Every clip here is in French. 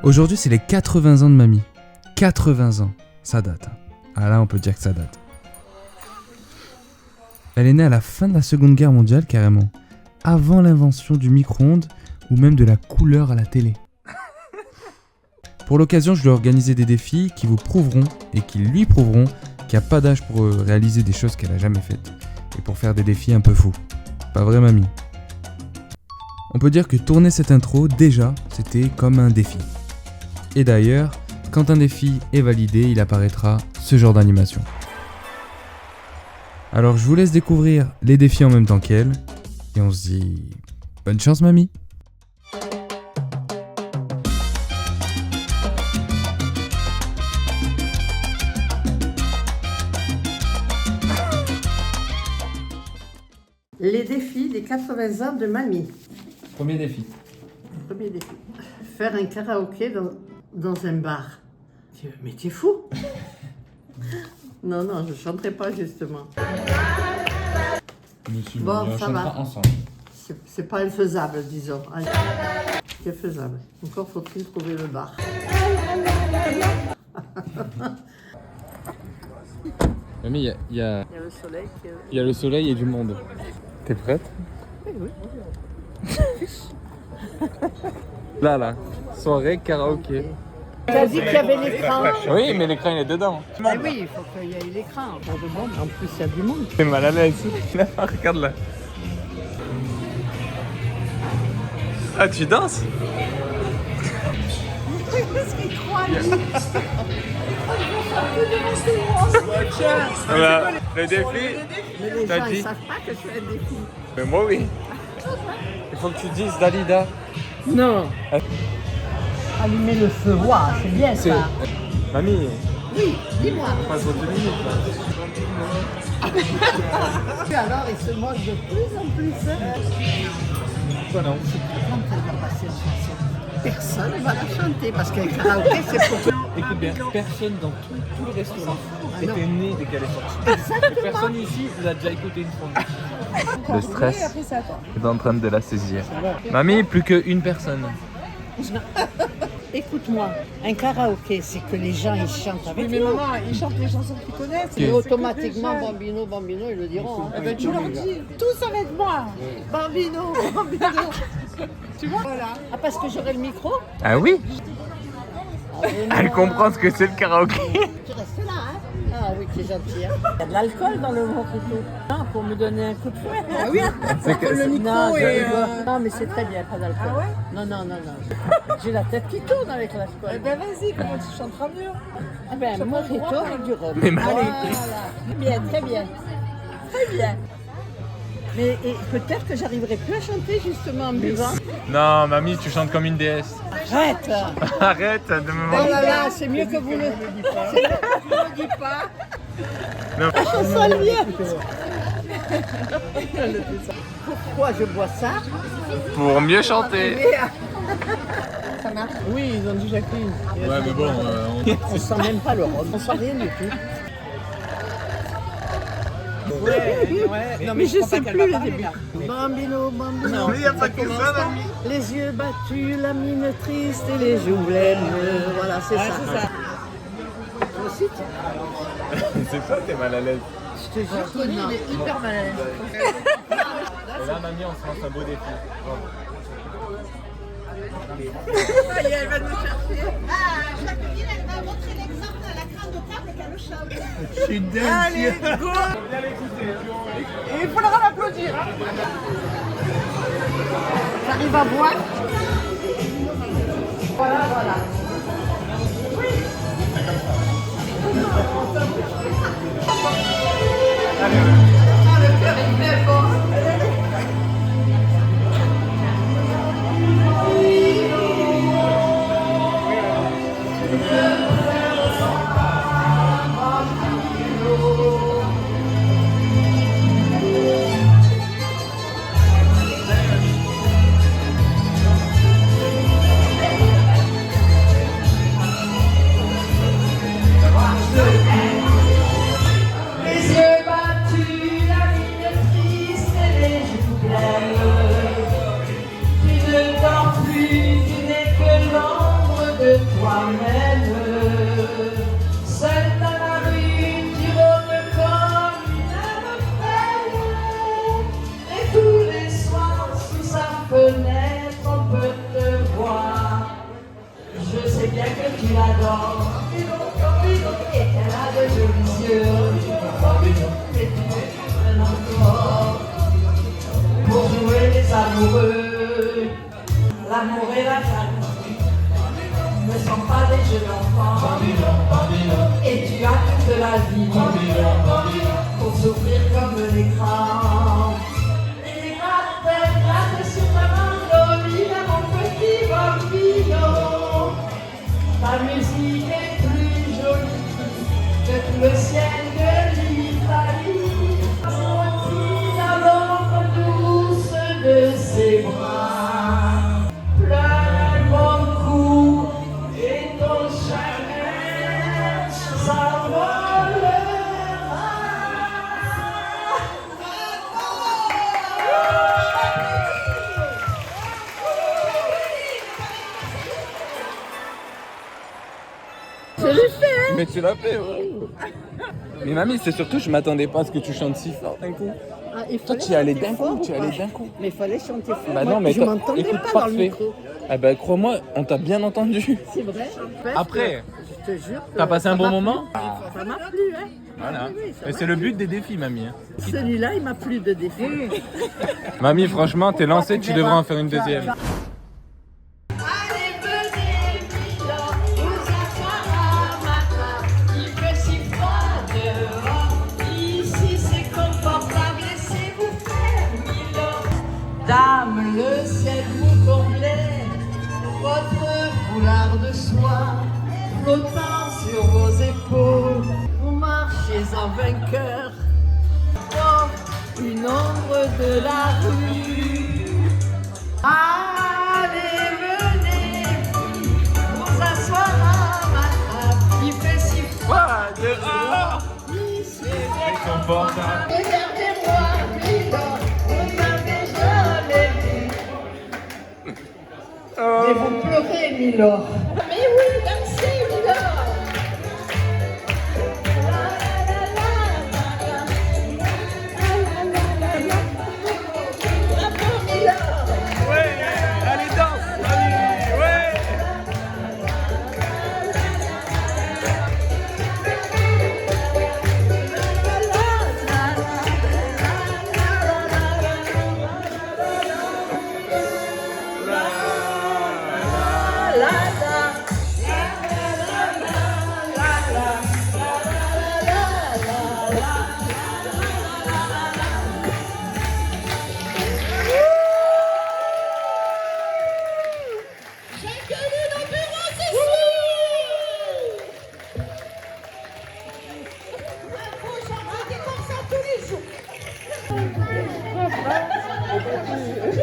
Aujourd'hui, c'est les 80 ans de mamie. 80 ans, ça date. Ah là, on peut dire que ça date. Elle est née à la fin de la Seconde Guerre mondiale, carrément. Avant l'invention du micro-ondes ou même de la couleur à la télé. Pour l'occasion, je lui ai organisé des défis qui vous prouveront et qui lui prouveront qu'il n'y a pas d'âge pour réaliser des choses qu'elle n'a jamais faites. Et pour faire des défis un peu fous. Pas vrai, mamie? On peut dire que tourner cette intro, déjà, c'était comme un défi. Et d'ailleurs, quand un défi est validé, il apparaîtra ce genre d'animation. Alors je vous laisse découvrir les défis en même temps qu'elle, et on se dit bonne chance mamie. Les défis des 80 ans de mamie. Premier défi. Premier défi. Faire un karaoké dans un bar. Mais t'es fou? Non, je ne chanterai pas justement. Bon, ça va. C'est pas infaisable, disons. C'est faisable. Encore faut-il trouver le bar. Mamie, il y a le soleil. il y a le soleil et du monde. T'es prête? Oui. Là, soirée karaoké. Tu as dit qu'il y avait l'écran. Oui, mais l'écran il est dedans. Eh oui, il faut qu'il y ait l'écran pour le monde. En plus, il y a du monde. T'es mal à l'aise. Regarde là. Ah, tu danses? Qu'est-ce qu'il croit, lui? Voilà, le défi. Mais les T'as gens, dit? ils savent pas que je fais un défi. Mais moi oui. Il faut que tu dises Dalida. Non. Allumer le feu, waouh, c'est bien C'est... ça. Mamie, Oui, dis-moi. pas trop de minutes là. Alors, il se moque de plus en plus. Quoi non? Quand elle va passer en chanson, personne ne va la chanter parce qu'un karaoké, c'est pour tout. Écoute bien, personne dans tout le restaurant Ah non. était né dès qu'elle est sortie. Personne ici l'a déjà écouté une fois. Le stress est en train de la saisir. Mamie, plus qu'une personne. Écoute-moi, un karaoké, c'est que les gens ils chantent avec Oui, mais nous. maman, ils chantent les chansons qu'ils connaissent. Et C'est automatiquement, que bambino, ils le diront. hein. Eh ben, tu leur dis, tous avec moi. Bambino. Tu vois? Voilà. Ah, parce que j'aurai le micro? Ah oui? Mais Elle non, comprend ce que c'est le karaoké. Tu restes là, hein? Ah oui, tu es gentil. Hein. Il y a de l'alcool dans le mojito. Non, pour me donner un coup de fouet. Ah oui. Le micro Non, et. non, mais c'est très bien, pas d'alcool. Ah ouais? Non. J'ai la tête qui tourne avec l'alcool. Eh ben vas-y, comment tu chanteras mieux? Ah ben, mojito avec du rhum. Mais Allez, bien, très bien. Très bien. Mais et peut-être que j'arriverai plus à chanter justement en buvant. Non, mamie, tu chantes comme une déesse. Arrête! Arrête de me Oh mentir. là là, c'est mieux que vous le dites pas. C'est mieux que vous le dites pas. Non. La chanson est bien. Pourquoi je bois ça? Pour mieux chanter. Ça marche. Oui, ils ont dit Jacqueline. Ouais, mais bon, On sent même pas le rhum, on sent rien du tout. Ouais. Non, Mais je crois sais pas qu'elle plus va les parler, débuts. là. Bambino. Mais y a pas que ça, mamie. Les yeux battus, la mine triste et les joues blêmes. Voilà, c'est ça. C'est ça. Toi aussi, C'est toi, t'es mal à l'aise. je te jure que non. Il est hyper mal à l'aise. Et là, mamie, on se lance un beau défi. Elle va nous chercher. Jacqueline, elle va montrer l'exemple à la crème de table qu'elle le chante. Je suis dingue. Allez, go. Et il faudra l'applaudir. Hein. J'arrive à voir. Voilà. Ah, le cœur est bien fort. Les yeux battus, la ligne triste de toi-même. Seul dans la rue, tu rôdes comme une femme. Et tous les soirs, sous sa fenêtre, on peut te voir. Je sais bien que tu l'adores. Et qu'elle a de jolis yeux. Mais tu te prends encore pour jouer les amoureux. L'amour et la jalousie ne sont pas des jeux d'enfants. Et tu as toute la vie pour souffrir comme l'écran. Et gratte sur ta mandoline, mon petit bambino. Ta musique est plus jolie que tout le ciel de l'Italie. Sortie dans l'ombre douce de ses bras. Pleure mon cou et ton chagrin s'envolera. Je l'ai fait, hein. Mais tu l'as fait, ouais. Mais mamie, c'est surtout, je m'attendais pas à ce que tu chantes si fort d'un coup. Ah, il Toi, fallait tu y allais chanter d'un fort coup, tu y ou allais pas d'un coup. Mais il fallait chanter fort. Bah Moi, non, mais je m'entendais écoute, pas dans le parfait. micro. Ah bah crois-moi, on t'a bien entendu. C'est vrai. En fait, Après, je te jure que t'as passé ça un bon m'a moment plu. Ça m'a plu, hein. Voilà. Oui, ça Mais m'a c'est le plu. but des défis, mamie. hein. Celui-là, il m'a plu de défi. Mamie, franchement, t'es lancée, tu devrais en faire une deuxième. Allez, venez, Milan, vous asseoir à ma table. Il fait si froid dehors. Ici, c'est confortable. Laissez-vous faire, Milan. Dame, le ciel vous comblait. Votre foulard de soie flottant sur vos épaules. Vous marchez en vainqueur, comme une ombre de la rue. Allez, venez, vous asseoir à ma table. Il fait si froid dehors. Ici, c'est Confortable. regardez-moi, Milan, vous m'avez jamais vu. Et vous pleurez, Milan. Mais oui, dansez, Milan. Bravo, Milan. Ouais, allez, danse, mamie, ouais.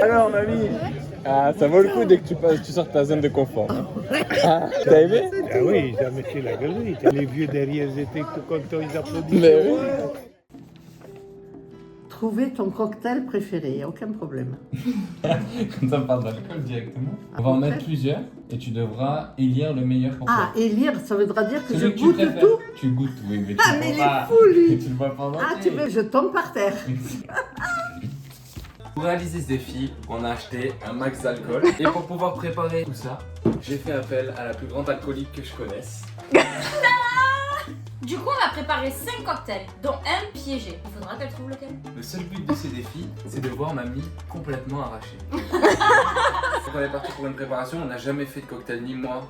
Alors, mamie, ça vaut le coup dès que tu sors de ta zone de confort. Ah, t'as aimé? Ah oui, ils ont mis la galerie. Les vieux derrière, ils étaient tout contents, ils applaudissaient. Mais oui. Trouver ton cocktail préféré, il n'y a aucun problème. Comme ça, on parle d'alcool directement. On va en mettre plusieurs et tu devras élire le meilleur pour Ah, toi. élire, ça voudra dire que je Celui que tu goûte préfères. tout. Tu goûtes, oui, mais tu Ah, le mais il prends pas. est fou, lui. Tu le vois pas en Ah, entier. tu veux, je tombe par terre. Pour réaliser ce défi, on a acheté un max d'alcool. Et pour pouvoir préparer tout ça, j'ai fait appel à la plus grande alcoolique que je connaisse. Du coup, on a préparé 5 cocktails, dont un piégé. Il faudra qu'elle trouve lequel. Le seul but de ces défis, c'est de voir mamie complètement arrachée. Donc on est parti pour une préparation, on n'a jamais fait de cocktail, ni moi,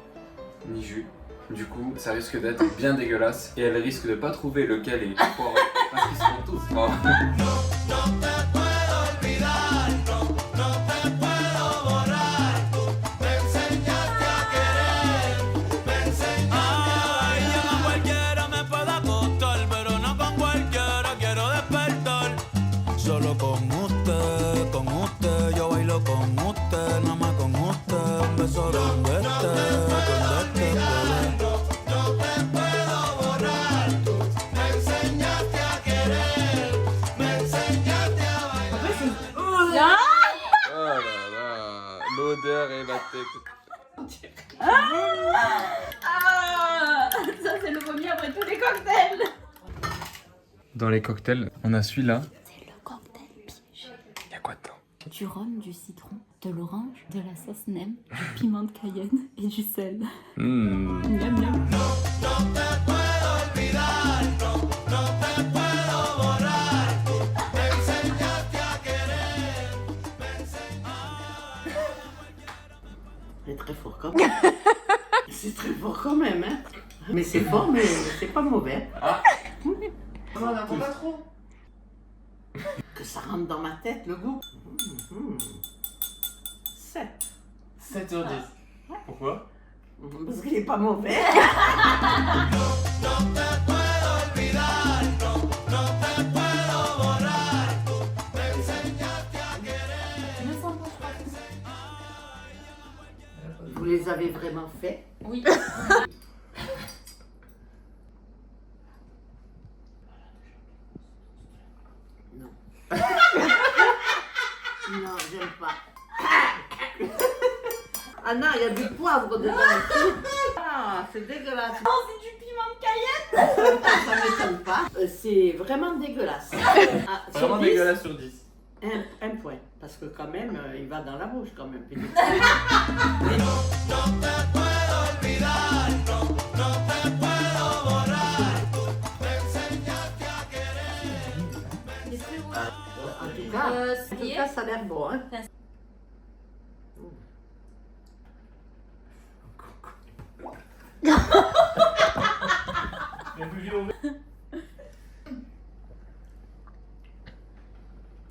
ni jus. Du coup, ça risque d'être bien dégueulasse et elle risque de pas trouver lequel est fort parce qu'ils seront tous forts. Solo con usted, yo bailo con usted, nada más con usted, un beso con este, No te puedo borrar, tú me enseñaste a querer, me enseñaste a bailar. Oh là là, l'odeur et la tête. Ah, ça c'est le vomi après tous les cocktails. Dans les cocktails, on a celui-là. C'est le cocktail piégé. Y'a quoi dedans? Du rhum, du citron, de l'orange, de la sauce nem, du piment de Cayenne et du sel. Miam miam. C'est très fort quand même. C'est très fort quand même, hein. Mais c'est fort, mais c'est pas mauvais. On en a pas trop. Que ça rentre dans ma tête, le goût. 7. 7 sur 10. Pourquoi? Parce qu'il est pas mauvais. Vous les avez vraiment fait? Oui. Non. Non, j'aime pas. Ah non, il y a du poivre dedans. Ah, c'est dégueulasse. Oh, c'est du piment de Cayenne. Ça m'étonne pas. C'est vraiment dégueulasse. Ah, Vraiment 10, dégueulasse sur 10. un point. Parce que quand même, il va dans la bouche quand même. En tout cas, ça a l'air bon. Hein.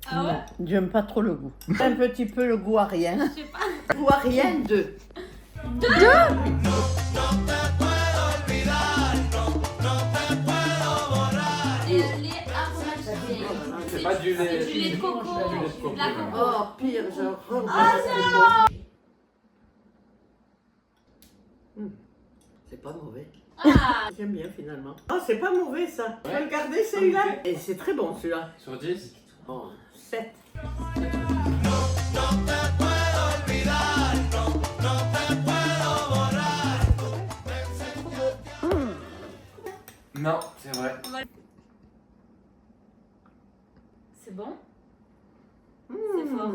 Ah ouais? J'aime pas trop le goût. Un petit peu le goût à rien. Je sais pas. Goût à rien, 2. Les aromatiques. C'est pas du lait. C'est du lait de coco. De la coco. Oh, pire, je C'est pas mauvais. Ah. J'aime bien finalement. Oh, c'est pas mauvais ça. Tu vas le garder celui-là. Et c'est très bon celui-là. Sur 10? Oh, 7. Non, c'est vrai. C'est bon? C'est fort.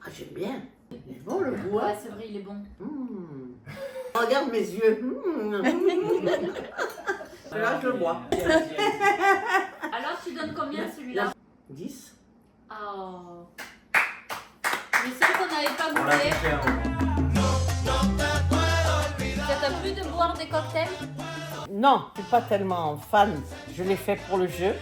Ah, j'aime bien. Il est bon le goût. Hein. Ouais, c'est vrai, il est bon. Regarde mes yeux. Là, je le bois. Alors, tu donnes combien celui-là? 10. Oh. Le seul qu'on n'avait pas On l'a goûté. fait un moment. Ça t'a plu de boire des cocktails? Non, je suis pas tellement fan. Je l'ai fait pour le jeu.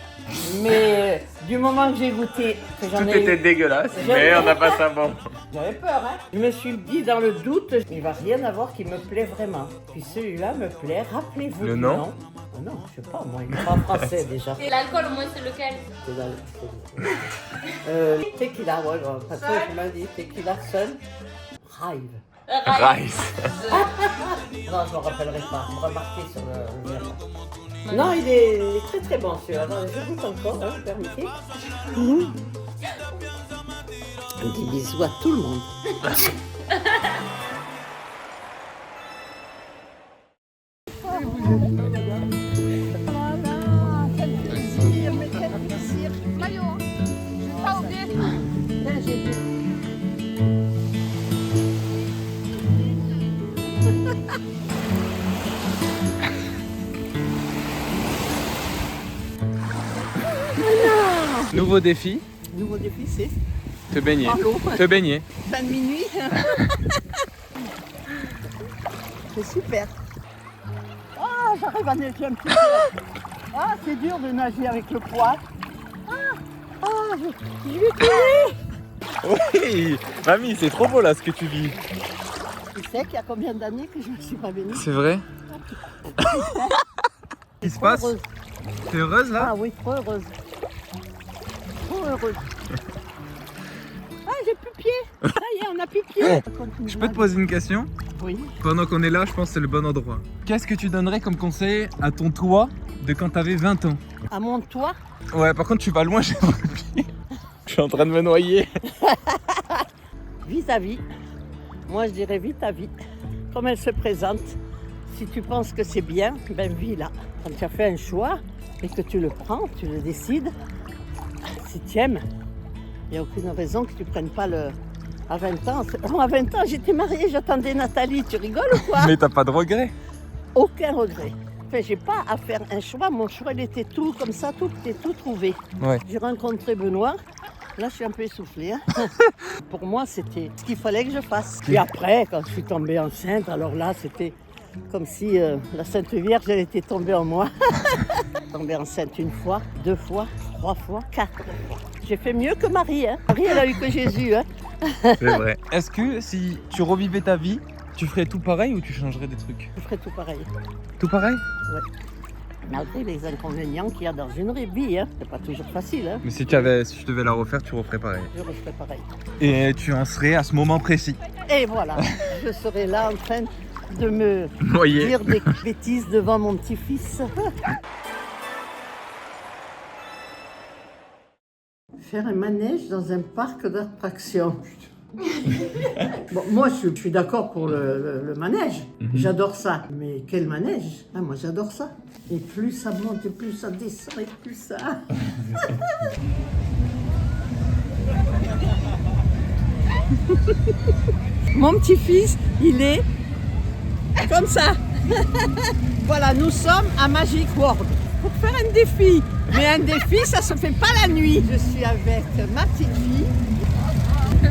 Mais du moment que j'ai goûté, que j'en Tout ai était eu, dégueulasse, J'aime mais on bien. a passé un bon. j'avais peur. Hein. Je me suis dit dans le doute, il va rien avoir qui me plaît vraiment. Puis celui-là me plaît. Rappelez-vous Le du nom nom. Ah non, je sais pas, moi, il est pas français déjà. Et l'alcool, au moins, c'est lequel? C'est tequila, ouais, bon, parce que je m'as dit tequila Sun Rive. Rice. Non, je me rappellerai pas. Je me remarquer sur le verre. Non, il est très très bon celui-là. Attendez, je goûte encore, hein, vous permettez. Un petit bisou à tout le monde. Voilà, quel plaisir, mais quel plaisir. Maillot, hein. Je vais pas oublier. Là, j'ai vu. Nouveau défi, Nouveau défi, c'est te baigner. Bravo. Te baigner. Fin de minuit. C'est super. Ah, j'arrive à nager un petit peu. Ah, c'est dur de nager avec le poids. Je vais couler. Oui, mamie, c'est trop beau là ce que tu vis. Tu sais qu'il y a combien d'années que je ne suis pas baignée? C'est vrai? Qu'est-ce qui se passe? Heureuse. T'es heureuse là? Ah oui, trop heureuse. Trop heureuse. Ah, j'ai plus pied. Ça y est, on a plus pied. Je peux te poser une question? Oui. Pendant qu'on est là, je pense que c'est le bon endroit. Qu'est-ce que tu donnerais comme conseil à ton toi de quand t'avais 20 ans? À mon toit. Ouais, par contre, tu vas loin, j'ai pas le pied. Je suis en train de me noyer. Vis à vie. Moi, je dirais vite à vie. comme elle se présente. Si tu penses que c'est bien, ben vis-la. Quand tu as fait un choix et que tu le prends, tu le décides, si tu aimes, il n'y a aucune raison que tu ne prennes pas le... À 20 ans, à 20 ans, j'étais mariée, j'attendais Nathalie. Tu rigoles ou quoi? Mais t'as pas de regrets? Aucun regret. Enfin, j'ai pas à faire un choix. Mon choix, il était tout comme ça, tout était tout trouvé. Ouais. J'ai rencontré Benoît. Là, je suis un peu essoufflée. Hein. Pour moi, c'était ce qu'il fallait que je fasse. Et après, quand je suis tombée enceinte, alors là, c'était comme si la Sainte Vierge, elle était tombée en moi. Tombée enceinte 1 fois, 2 fois, 3 fois, 4 fois. J'ai fait mieux que Marie. Hein. Marie, elle a eu que Jésus. Hein. C'est vrai. Est-ce que si tu revivais ta vie, tu ferais tout pareil ou tu changerais des trucs? Je ferais tout pareil. Tout pareil? Ouais. Malgré les inconvénients qu'il y a dans une vie, hein. C'est pas toujours facile. Hein. Mais si je devais la refaire, tu referais pareil. Je referais pareil. Et tu en serais à ce moment précis. Et voilà, je serais là en train de me Voyez. dire des bêtises devant mon petit-fils. Faire un manège dans un parc d'attractions. Bon, moi, je suis d'accord pour le manège. J'adore ça. Mais quel manège? Ah, moi, j'adore ça. Et plus ça monte, et plus ça descend, et plus ça... Mon petit-fils, il est comme ça. Voilà, nous sommes à Magic World pour faire un défi. Mais un défi, ça se fait pas la nuit. Je suis avec ma petite fille.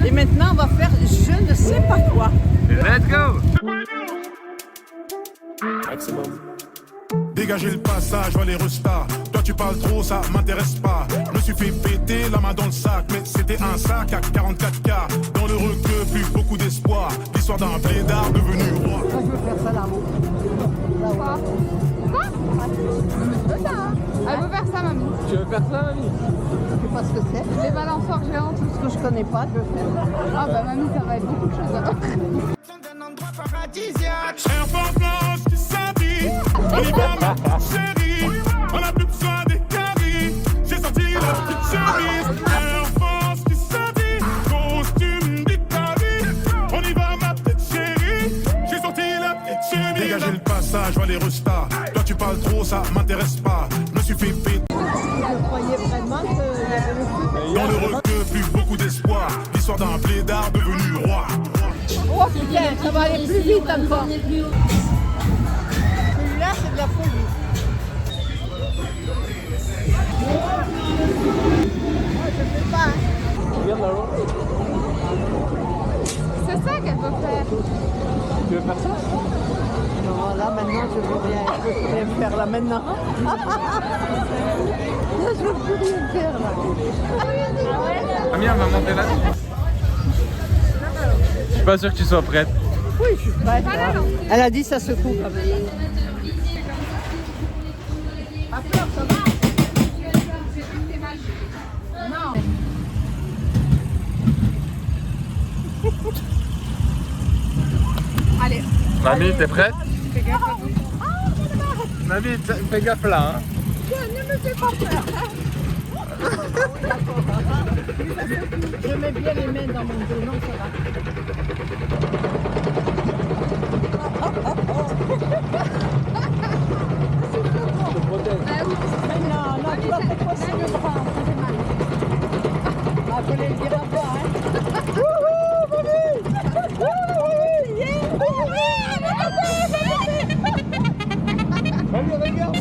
Et maintenant, on va faire je ne sais pas quoi. Let's go! Dégagez le passage, vois les restas. Toi tu parles trop, ça m'intéresse pas. Je me suis fait péter la main dans le sac, mais c'était un sac à 44K. Dans le requeu, plus beaucoup d'espoir. L'histoire d'un blédard devenu roi. Moi, je veux faire ça là-haut. Quoi? Elle veut faire ça, mamie. Tu veux faire ça, mamie? Je sais pas ce que c'est. Les balançoires géants, tout Ce que je connais pas, je veux faire. Ah bah mamie, ça va être beaucoup de choses alors. Air Force Blanche qui s'habille. On y va ma chérie. On a plus besoin des caries. J'ai sorti la petite chemise. Air Force qui s'habille. Costume d'Italie. On y va ma petite chérie. J'ai sorti la petite chemise. Dégagez le passage, vois les restas. Toi tu parles trop, ça m'intéresse pas. Je me suis fait péter. Elle croyait vraiment qu'il y avait le truc. Dans le requeu, plus beaucoup d'espoir. L'histoire d'un blédard devenu roi. Oh putain, ça va aller plus vite encore. Celui-là, c'est de la folie. Je sais pas. C'est ça qu'elle veut faire. Tu veux faire ça? Non, là maintenant, je veux rien faire là maintenant. Là, je veux plus rien faire là. Mamie, elle va monter là-dessus. Je suis pas sûr que tu sois prête. Oui, je suis prête. Elle a dit ça se coupe. Pas peur, ça va. Non. Allez. Mamie, t'es prête? Fais gaffe à vous. Mamie, fais gaffe là. Hein. Ne me fais pas peur. Je mets bien les mains dans mon dos, non, ça va. Non, non, tu vas faire quoi sur le bras? Ah, faut les dire à toi, hein. Wouhou, mamie! Wouhou, yeah! Mamie, regarde.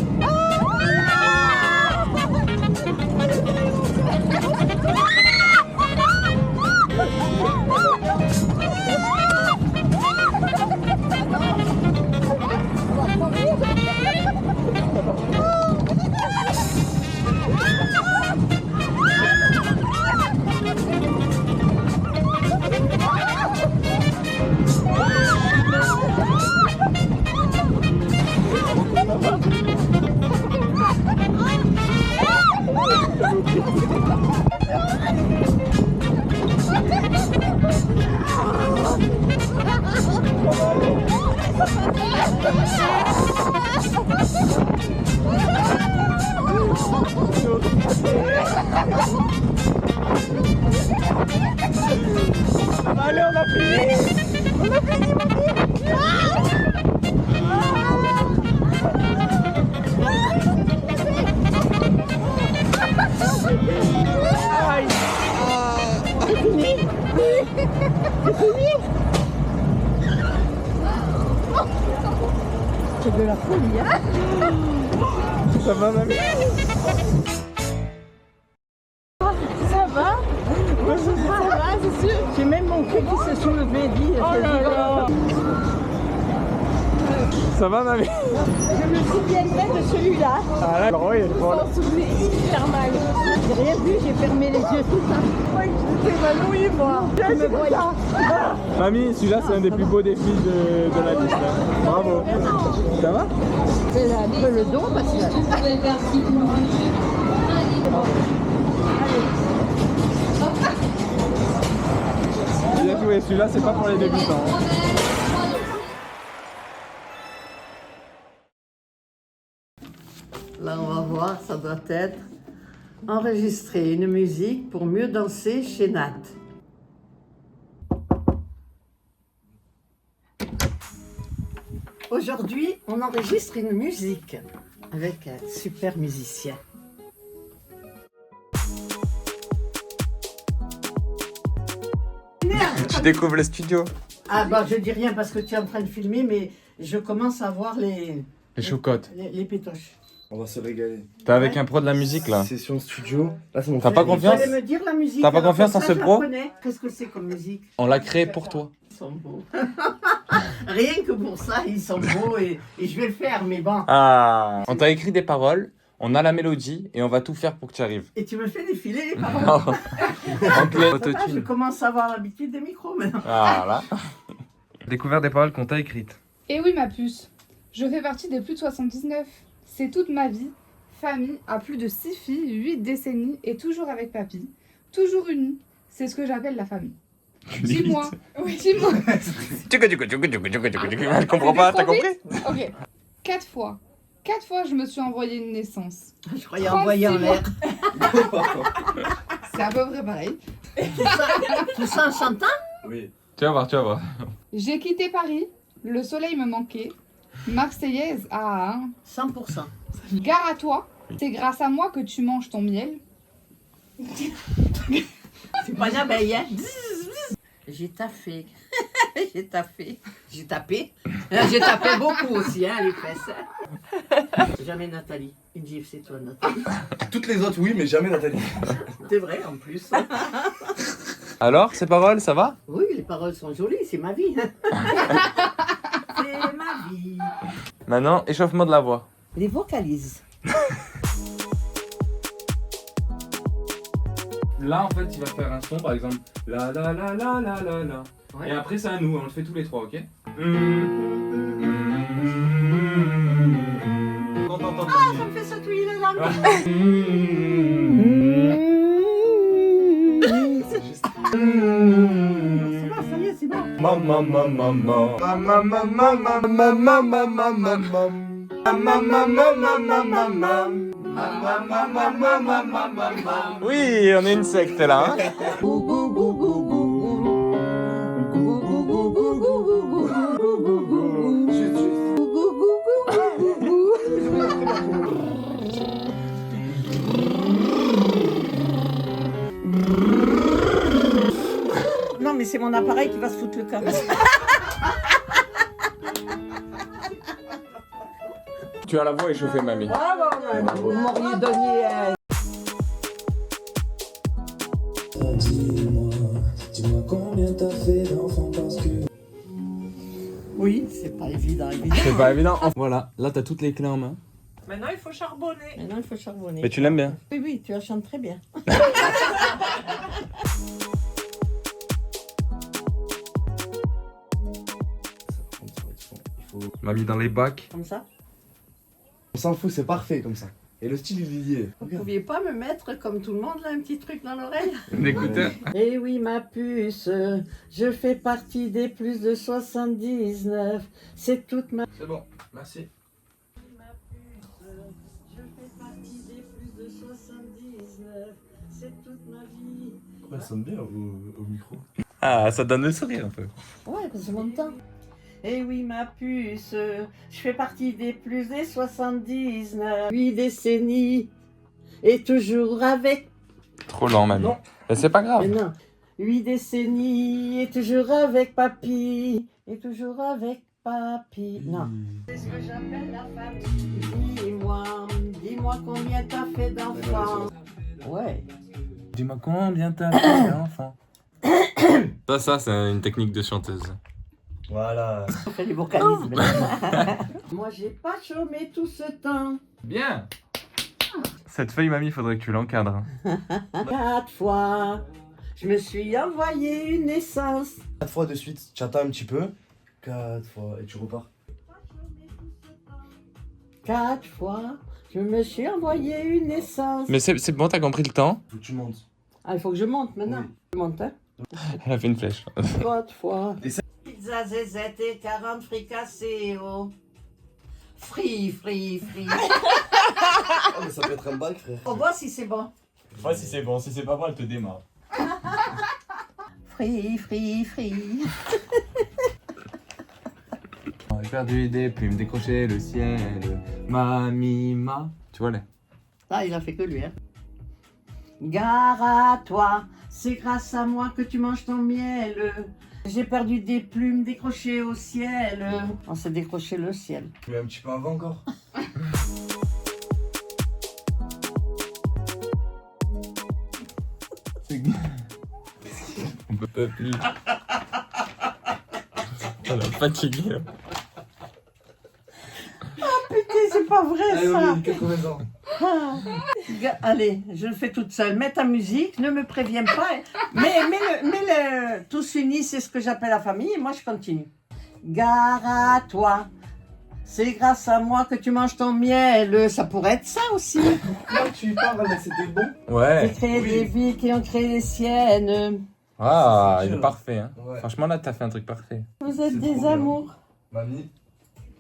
Allez, on a fini! On a fini, mamie! C'est fini. C'est fini. C'est de la folie, hein. Ça va, mamie? Ça va? Ça va, c'est sûr. J'ai même mon cul qui s'est soulevé, dit. Oh là là. Ça va, mamie? Je me souviens même de celui-là. Ah là, oui, Je m'en souvenais hyper mal. J'ai rien vu, j'ai fermé les yeux tout ça. Je croyais que j'étais évanouie, moi. Je me voyais. Mamie, celui-là, c'est un des plus beaux défis de la piste. Hein. Bravo. Ça va? C'est un peu le dos parce que... Bien joué, celui-là, c'est pas pour les débutants. Hein. Là, on va voir, ça doit être enregistrer une musique pour mieux danser chez Nat. Aujourd'hui, on enregistre une musique avec un super musicien. Tu découvres le studio. Ah bah je dis rien parce que tu es en train de filmer, mais je commence à voir les chocottes. les pétoches. On va se régaler. T'es avec un pro de la musique là. Session studio. Là, c'est mon T'as frère. pas confiance? Il fallait me dire la musique. T'as pas alors confiance comme en ça, ce je la pro? connais. Qu'est-ce que c'est comme musique? On l'a créé pour toi. Ils sont beaux. Rien que pour ça, ils sont beaux et je vais le faire, mais bon. Ah. On t'a écrit des paroles, on a la mélodie et on va tout faire pour que tu arrives. Et tu me fais défiler les paroles. On te met Ça va, je commence à avoir l'habitude des micros maintenant. Ah là. Découvert des paroles qu'on t'a écrites. Et oui, ma puce, je fais partie des plus de 79. C'est toute ma vie. Famille à plus de 6 filles, 8 décennies et toujours avec papy. Toujours unis. C'est ce que j'appelle la famille. Dis-moi. Oui, dis-moi. Je comprends pas, t'as compris? Ok. 4 fois. 4 fois, je me suis envoyé une naissance. Je croyais envoyer en l'air. C'est à peu près pareil. Tout ça en chantant? Oui. Tu vas voir, tu vas voir. J'ai quitté Paris. Le soleil me manquait. Marseillaise à 100%. Gare à toi. C'est grâce à moi que tu manges ton miel. C'est pas une abeille, hein? J'ai taffé. J'ai taffé. J'ai tapé. J'ai tapé beaucoup aussi, hein, les fesses. Jamais Nathalie. Une gifle, c'est toi, Nathalie. Toutes les autres, oui, mais jamais Nathalie. C'est vrai, en plus. Alors, ces paroles, ça va? Oui, les paroles sont jolies, c'est ma vie. C'est ma vie. Maintenant, échauffement de la voix. Les vocalises. Là, en fait, il va faire un son, par exemple. La la la la la la la. Ouais. Et après, c'est à nous, on le fait tous les trois, ok? Ah, ça me fait satouiller les langues. C'est juste. C'est bon, ça y est, c'est bon. Maman, maman, maman. Maman, maman, maman, maman, maman, maman. Maman, maman, maman, maman. Oui, on est une secte là. Hein. Non, mais c'est mon appareil qui va se foutre le camp. Tu as la voix échauffée, mamie. Vous m'auriez donné... Dis-moi combien t'as fait d'enfants parce que... Oui, c'est pas évident, C'est pas évident. Voilà, là t'as toutes les clés en main. Maintenant, il faut charbonner. Maintenant, il faut charbonner. Mais tu l'aimes bien. Oui, oui, tu la chantes très bien. Mamie dans les bacs. Comme ça. On s'en fout, c'est parfait comme ça. Et le style, il est lié. Vous ne pouviez pas me mettre, comme tout le monde, là, un petit truc dans l'oreille? Écoutez. Eh oui, ma puce, je fais partie des plus de 79. C'est toute ma... C'est bon, merci. Ma puce, je fais partie des plus de 79. C'est toute ma vie. Ça sonne bien au micro. Ah, ça donne le sourire un peu. Ouais, parce que mon temps. Eh oui, ma puce, je fais partie des plus des 79. 8 décennies, et toujours avec... Trop lent, mamie. Non. Mais c'est pas Mais grave. non. 8 décennies, et toujours avec papy, et toujours avec papy. Non. C'est ce que j'appelle la famille. Dis-moi combien t'as fait d'enfants. Ouais. Dis-moi combien t'as fait d'enfants. Ça, c'est une technique de chanteuse. Voilà. On fait du vocalisme. Moi, j'ai pas chômé tout ce temps. Bien. Cette feuille, mamie, il faudrait que tu l'encadres. 4 fois, je me suis envoyé une naissance. 4 fois de suite, tu attends un petit peu. 4 fois, et tu repars. 4 fois, je me suis envoyé une naissance. Mais c'est bon, t'as compris le temps? Faut que tu montes. Ah, il faut que je monte maintenant. Oui. Je monte, hein. Elle a fait une flèche. 4 fois. Et ça- Pizza zézette et 40 fricassés, oh. Free. Ah, mais ça peut être un bac, frère. On voit si c'est bon. Ouais, si c'est bon, si c'est pas bon, elle te démarre. Free. J'ai perdu des plumes, décroché le ciel. Mamima. Tu vois, là. Ah, il a fait que lui, hein. Gare à toi, c'est grâce à moi que tu manges ton miel. J'ai perdu des plumes décrochées au ciel. On s'est décroché le ciel. Tu mets un petit peu avant encore. On peut plus. On est fatigué. Là. Putain, c'est pas vrai Allez, ça. on est 80 ans. Allez, je le fais toute seule. Mets ta musique, ne me préviens pas. Mais tous unis, c'est ce que j'appelle la famille. Et moi, je continue. Gare à toi. C'est grâce à moi que tu manges ton miel. Ça pourrait être ça aussi. Quand tu parles, mais c'était bon. J'ai Ouais. créé des villes qui ont créé les siennes. Ah, C'est il est dur. parfait. Hein. Ouais. Franchement, là, t'as fait un truc parfait. Vous êtes C'est des trop bien. amours. Mamie,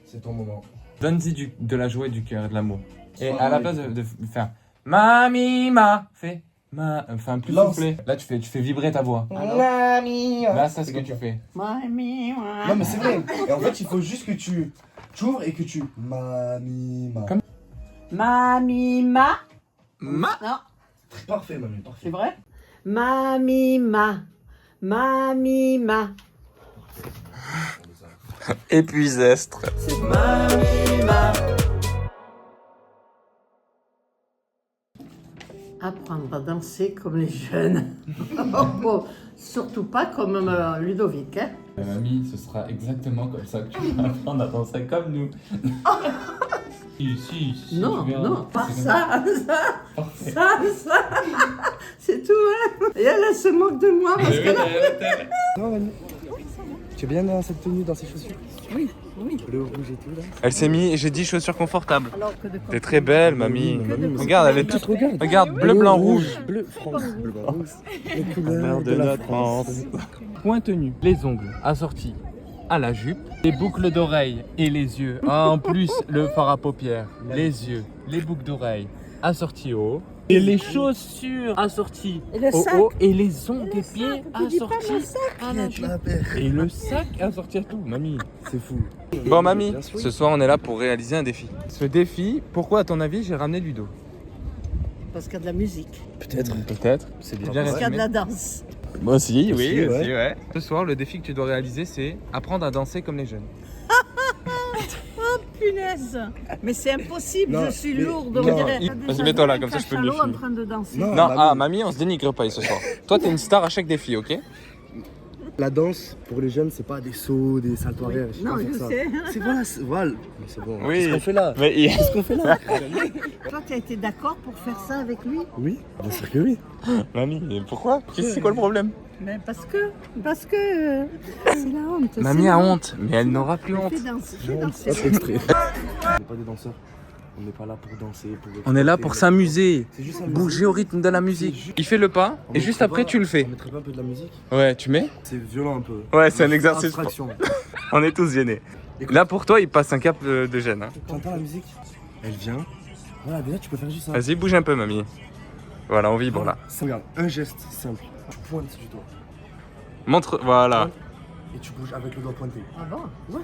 c'est ton moment. Donne-y de la joie et du cœur et de l'amour. Et à la place de faire Mamima, fais enfin plus Lance. soufflé. Là, tu fais vibrer ta voix. Mamie. Là, c'est ce que tu fais. Mamie, Non, mais c'est vrai. Et en fait, il faut juste que tu ouvres et que tu. Mamie, ma. Comme- Mamie, ma. Ma. Non, Parfait, mamie, parfait. c'est vrai. Mamie, ma. Mamie, ma. Épuisestre. Mamie, ma. Apprendre à danser comme les jeunes. Oh, surtout pas comme Ludovic. Hein. Mamie, ce sera exactement comme ça que tu vas apprendre à danser comme nous. si, Non, tu verras. non, pas C'est ça, Parfait. ça. C'est tout, hein. Et elle se moque de moi parce que là... Non, mamie. Tu es bien dans cette tenue, dans ces chaussures? Oui. Le rouge et tout, là. Elle s'est mis, j'ai dit chaussures confortables. Alors que de T'es très belle, mamie. Mamie, Regarde, elle est toute. Regarde, bleu, blanc, rouge. Bleu, France. Bleu, blanc, rouge. Les couleurs Mère de la France. Point tenu, les ongles assortis à la jupe, les boucles d'oreilles et les yeux. Ah, en plus, le fard à paupières, les yeux, les boucles d'oreilles assorties au haut. Et les chaussures assorties Et le au sac. haut. Et les ongles des pieds assortis à la jupe. La paire. Et le sac assorti à tout, mamie. C'est fou. Bon, mamie, Bien sûr. ce soir, on est là pour réaliser un défi. Ce défi, pourquoi, à ton avis, j'ai ramené Ludo? Parce qu'il y a de la musique, Peut-être. Peut-être, c'est bien parce qu'il y a de résumé. la danse. Moi aussi, Aussi, oui, ouais. aussi, ouais. Ce soir, le défi que tu dois réaliser, c'est apprendre à danser comme les jeunes. Punaise. Mais c'est impossible, Non, je suis mais- lourde, on non, dirait. vas-y, mets-toi là, comme ça, je peux le Cachalot en défiler. train de danser. Non. Non, mamie. mamie, on se dénigre pas ce soir. Toi, t'es une star à chaque défi, ok? La danse, pour les jeunes, c'est pas des sauts, des saltos arrière. sais Non, pas faire je ça. sais. C'est voilà, voilà. Mais c'est bon. Oui. Qu'est-ce qu'on fait là? Mais Qu'est-ce qu'on fait là? Toi, tu as été d'accord pour faire ça avec lui? Oui, bien sûr que oui. mamie, mais pourquoi? C'est quoi le problème? Mais parce que c'est la honte. Mamie c'est a la honte, mais elle n'aura plus honte. Fais danser, fais danser. C'est extrait. On n'est pas des danseurs. On n'est pas là pour danser. On est là pour s'amuser, C'est juste un bouger au rythme de la musique. Il fait le pas, et juste après, tu le fais. On mettrait pas un peu de la musique? Ouais, tu mets? C'est violent un peu. Ouais, c'est un exercice. Abstraction. On est tous gênés. Là, pour toi, il passe un cap de gêne. Hein. T'entends la musique? Elle vient. Voilà, déjà tu peux faire juste ça. Vas-y, bouge un peu, mamie. Voilà, on vibre là. Regarde, un geste simple. Tu pointes du doigt. Montre, voilà. Et tu bouges avec le doigt pointé. Ah bon? Ouais.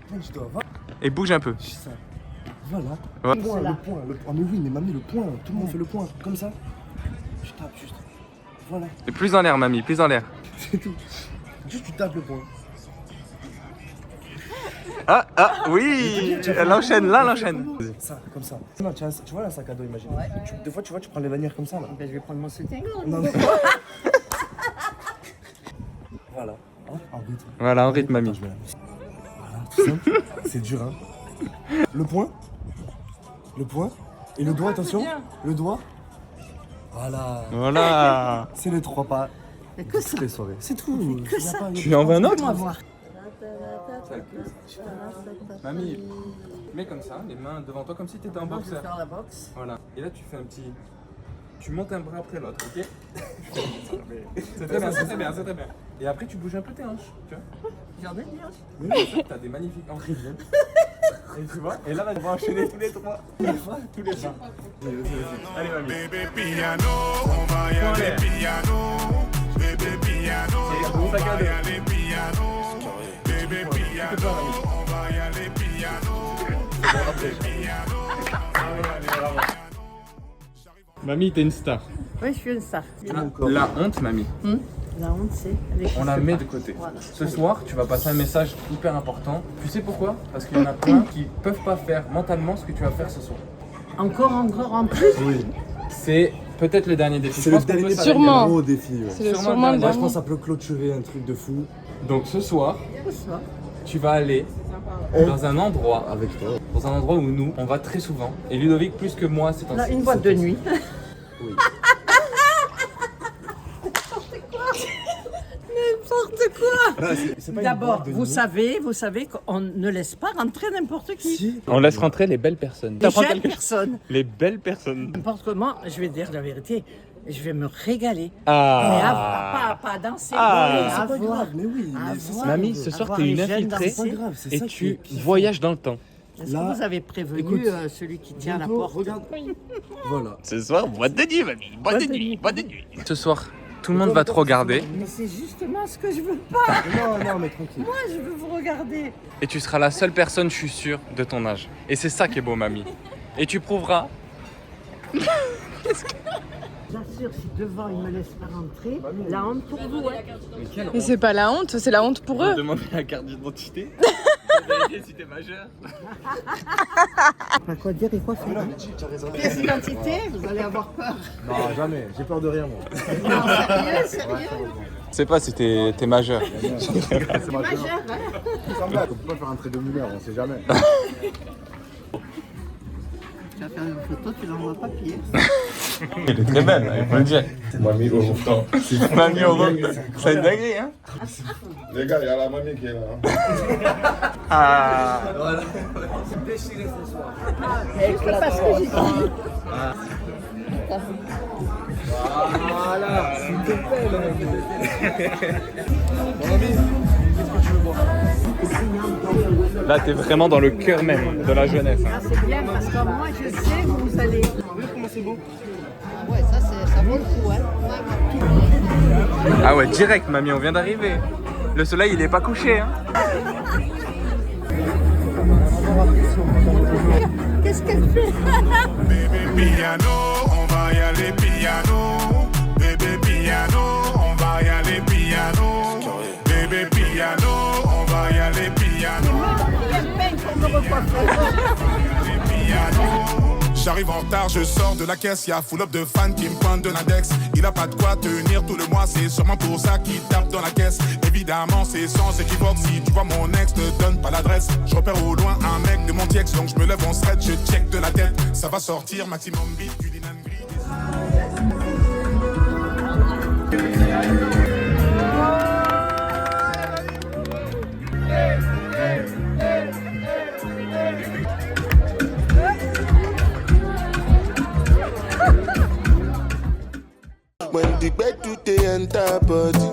Pointe du doigt, va. Et bouge un peu. Juste ça. Voilà. Ouais. Le point, C'est le là. point, le point. Mais oui, mais mamie, le point. Tout le monde fait le point. Comme ça. Tu tapes juste. Voilà. Et plus en l'air, mamie, plus en l'air. C'est tout. Juste tu tapes le point. Ah, oui. Elle enchaîne, là, elle enchaîne. Ça, comme ça. Non, tu vois là, un sac à dos, imagine. Ouais. Des fois, tu vois, tu prends les lanières comme ça là. Ben, je vais prendre mon soutien-gorge. Non, non. Voilà. En rythme. Voilà, en rythme, mamie. Attends, voilà, tout simple. C'est dur, hein. Le point. Le point. Et le doigt, attention. Le doigt. Voilà. Voilà. C'est les 3 pas. Mais que ça. Toutes les soirées. C'est tout. Que ça. Tu en veux un autre? Fais-moi voir. Mamie, mets comme ça, les mains devant toi, comme si tu étais un Moi, je vais boxeur. faire la boxe. Voilà. Et là, tu fais un petit. Tu montes un bras après l'autre, ok? C'est très bien, c'est très bien, c'est très bien. Et après, tu bouges un peu tes hanches, tu vois? J'en ai bien. Oui, t'as des magnifiques hanches. Et tu vois? Et là, on va enchaîner tous les 3. Tous les 3. Allez, mamie. Bébé piano, on va y aller piano. Bébé piano, on va y aller piano. Bébé piano, on va y aller piano. Bébé piano, on va y aller piano. Mamie, t'es une star. Oui, je suis une star. La honte, mamie, La honte, c'est. on la met de côté. Voilà. Ce soir, tu vas passer un message hyper important. Tu sais pourquoi? Parce qu'il y en a plein qui peuvent pas faire mentalement ce que tu vas faire ce soir. Encore en plus. Oui. C'est peut-être le dernier défi. C'est Je le pense qu'on peut dernier s'arrêter Sûrement. là. gros défi. Ouais. C'est Sûrement sûrement le Moi, je dernier. pense que ça peut clôturer un truc de fou Donc ce soir, Ça. tu vas aller dans un endroit, avec toi. dans un endroit où nous, on va très souvent. Et Ludovic, plus que moi, c'est un. Là, une boîte de nuit. Oui. N'importe quoi. C'est pas une D'abord, boîte de vous nuit. savez qu'on ne laisse pas rentrer n'importe qui. Si. On laisse rentrer les belles personnes. Les jeunes personnes. Les belles personnes. N'importe comment, je vais dire la vérité, je vais me régaler. Ah. Mais pas danser, Ah. mais C'est à pas voir. grave, mais oui. À mais c'est voir. ça. Mamie, ce soir, Avoir t'es les une jeunes infiltrée C'est pas grave, c'est et ça tu qui est voyages dans le temps. Est-ce Là, que vous avez prévenu écoute, celui qui tient la bientôt, porte? Regarde. Voilà. Ce soir, boîte de nuit, mamie. Boîte de nuit, boîte de nuit. Ce soir, tout le monde va te regarder Mais c'est justement ce que je veux pas. Non, mais tranquille. Moi, je veux vous regarder. et tu seras la seule personne, je suis sûr, de ton âge. Et c'est ça qui est beau, mamie. Et tu prouveras. J'assure, si devant ils me laissent pas rentrer, la honte pour vous. Hein. Mais c'est pas la honte, c'est la honte pour eux. Demander la carte d'identité. Vérifier si t'es majeur. Pas quoi dire et quoi faire. Non, mais tu as raison. Pièce d'identité, vous allez avoir peur. Non, jamais. J'ai peur de rien, moi. Non, sérieux. Je sais pas si t'es majeur. C'est ma Majeur, hein. On peut pas faire un trait de mineur, on sait jamais. Tu vas faire une photo, tu l'envoies papier. Elle est très belle, il faut le dire. Mamie au refrain. Mamie au rôle. C'est une dinguerie, hein. Les gars, il y a la mamie qui est là. Ah. Voilà. Déchiré ce soir. Je peux pas ce que j'ai dit. Voilà. S'il te plaît, là. Mon ami, qu'est-ce que tu veux boire? Là, t'es vraiment dans le cœur même de la jeunesse. Ah, c'est bien parce que moi, je sais où vous allez. Comment c'est beau? Ouais, ça vaut le coup, hein. Ah ouais, direct, mamie, on vient d'arriver. Le soleil, il est pas couché, hein. Qu'est-ce qu'elle fait? Bébé piano, on va y aller piano. Bébé piano, on va y aller piano. Bébé piano, on va y aller piano. J'arrive en retard, je sors de la caisse, y'a full up de fans qui me pointent de l'index. Il a pas de quoi tenir tout le mois, c'est sûrement pour ça qu'il tape dans la caisse. Évidemment, c'est sans équivoque, si tu vois mon ex, ne donne pas l'adresse. Je repère au loin un mec de mon tiex, donc je me lève en stretch, je check de la tête. Ça va sortir, maximum beat, du Linan Gris. When the bed do they enter body,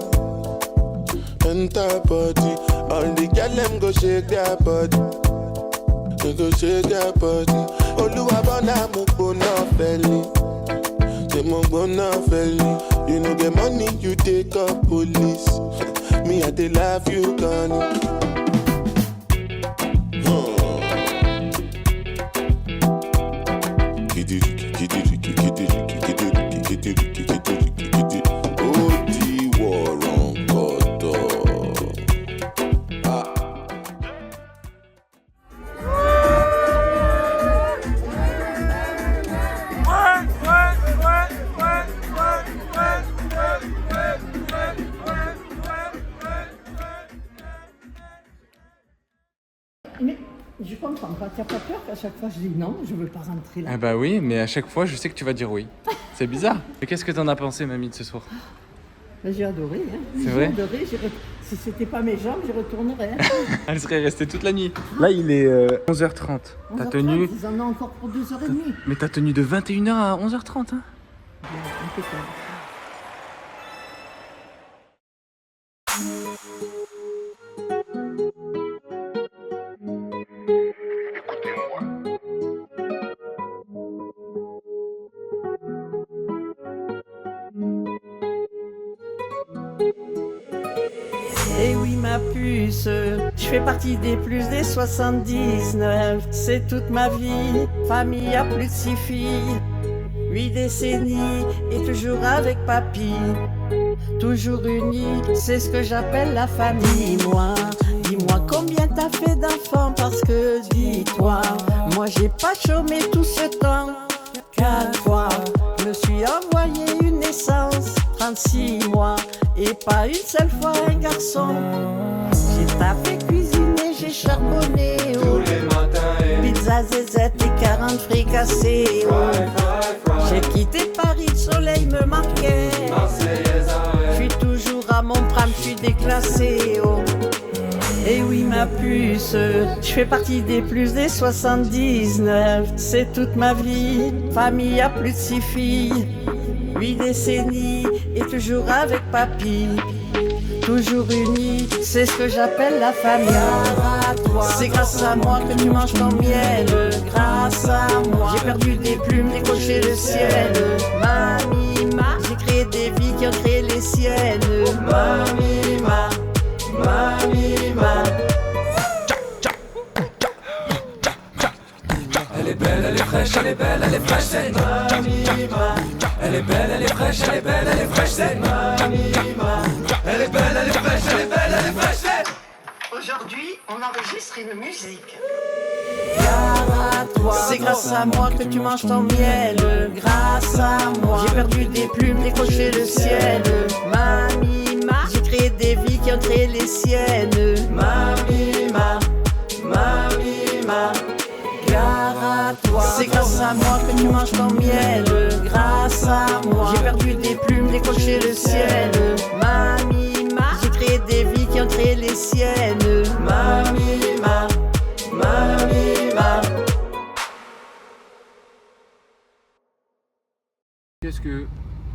all the girl them go shake their body, they go shake their body. Oluwabona mo gbona feli, say mo gbona feli. You no get money, you take up police. Me I dey love you, Connie. Mais je comprends pas. Tu n'as pas peur qu'à chaque fois je dis non, je veux pas rentrer là. Ah bah oui, mais à chaque fois, je sais que tu vas dire oui. C'est bizarre. Mais qu'est-ce que t'en as pensé, mamie, de ce soir? J'ai adoré. Hein. C'est vrai? J'ai adoré. Si c'était pas mes jambes, j'y retournerais. Hein. Elle serait restée toute la nuit. Là, il est 11h30. T'as tenu... Ils en ont encore pour 2h30. Mais t'as tenu de 21h à 11h30, hein? Bien, impeccable. Eh oui ma puce, je fais partie des plus des 79. C'est toute ma vie, famille à plus de 6 filles. 8 décennies et toujours avec papy. Toujours unis, c'est ce que j'appelle la famille. Moi, dis-moi combien t'as fait d'enfants, parce que dis-toi, moi j'ai pas chômé tout ce temps. 4 fois, je me suis envoyé une naissance, 36 mois, et pas une seule fois un garçon. J'ai tapé, cuisiné, j'ai charbonné, tous les matins, pizza, zézette et 40 fricassés. J'ai quitté Paris, le soleil me marquait. Je suis toujours à mon prime, je suis déclassé. Oh. Et oui ma puce, je fais partie des plus des 79. C'est toute ma vie, famille à plus de 6 filles. 8 décennies et toujours avec papy. Toujours unis, c'est ce que j'appelle la famille. C'est grâce à moi que tu manges ton miel. Grâce à moi, j'ai perdu des plumes, décroché le ciel. Mamie, j'ai créé des vies qui ont créé les siennes. Mamie, Elle est belle, elle est fraîche, elle est belle, elle est fraîche, c'est Elle est belle, elle est fraîche, elle est belle, elle est fraîche, c'est Elle est belle, elle est fraîche, elle est belle, elle est fraîche, c'est Aujourd'hui, on enregistre une musique. C'est grâce à moi que tu manges ton miel. Grâce à moi, j'ai perdu des plumes, décroché le ciel. Mamie, j'ai créé des vies qui ont créé les siennes. Mamie, gare à toi. C'est grâce à moi que tu manges ton miel. Grâce à moi, j'ai perdu des plumes, décroché le ciel. Mamie, j'ai créé des vies qui ont créé les siennes. Mamie,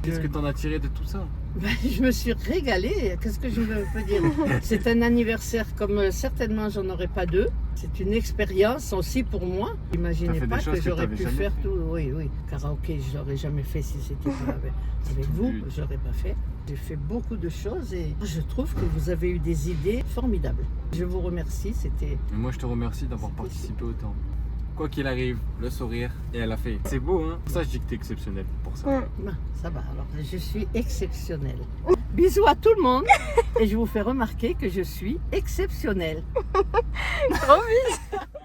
Qu'est-ce que t'en as tiré de tout ça? Ben, je me suis régalée. Qu'est-ce que je peux dire? C'est un anniversaire comme certainement j'en aurais pas deux. C'est une expérience aussi pour moi. Imaginez pas que j'aurais pu faire tout. Oui, karaoké, je l'aurais jamais fait si c'était pas avec vous. Je l'aurais pas fait. J'ai fait beaucoup de choses et je trouve que vous avez eu des idées formidables. Je vous remercie. C'était. Moi, je te remercie d'avoir participé autant. Quoi qu'il arrive, le sourire, et elle a fait. C'est beau, hein? Pour ça, je dis que t'es exceptionnel. Pour ça. Ben, ça va, alors je suis exceptionnelle. Bisous à tout le monde et je vous fais remarquer que je suis exceptionnelle. Gros bisous.